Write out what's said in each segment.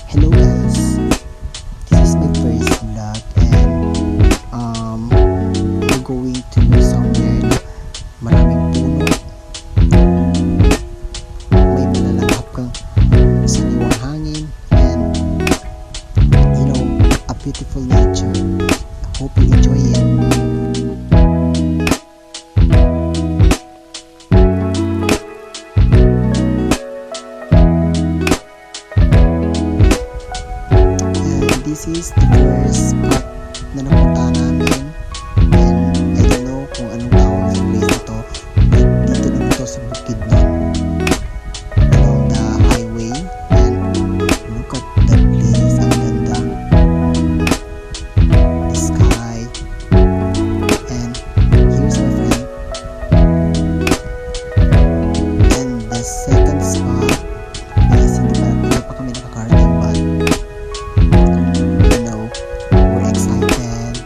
Hello guys, this is my first vlog and we're going to somewhere na maraming puno, may malalangap kang sariwang hangin and a beautiful nature. Hope you enjoy it. This is the first spot na napunta namin and I don't know kung anong tawag sa place na to, but dito naman to sa bukid na along the highway and look at that place, ang ganda, the sky, and here's my friend. And the second spot is hindi pa kami nakakarating but we're excited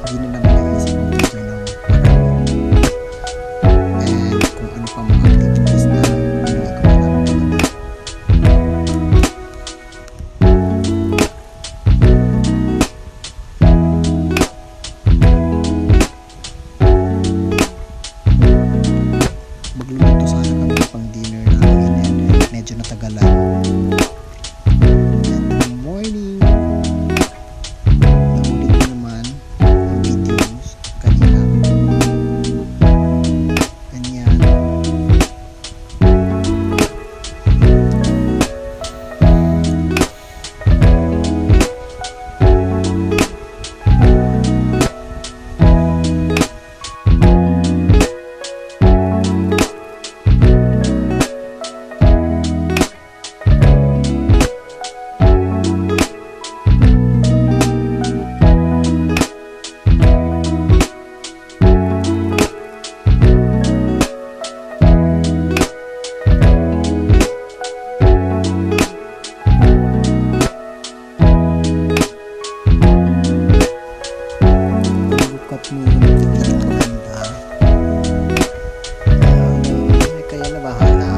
hindi na namin naisip ang video ng marami. And kung ano pa mga activities na ginagawa namin kagabi. Magluluto sana kami pang dinner namin and medyo natagalan. And good morning! Naulit ko naman ang videos kanina. Ganyan. Look at me, tignan ang maganda. Kaya na bahala.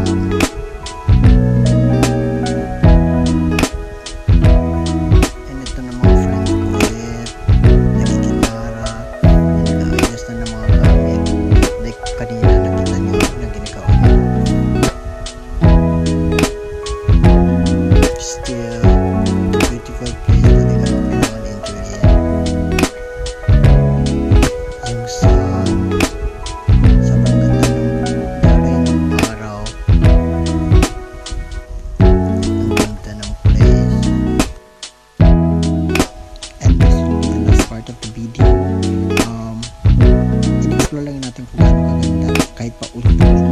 And ito na mga friends ko ulit. Nagkikitara. Ayos na ng mga gamit. Like kanina nakita nyo na ginagawa nyo. Still, the beautiful place talaga ang kailangan enjoyin. Yung sun, sobrang ganda ng daloy ng araw. Ang ganda ng place. And this will be the last part of the video. In-explore lang natin kung gaano kaganda kahit pa ulit-ulit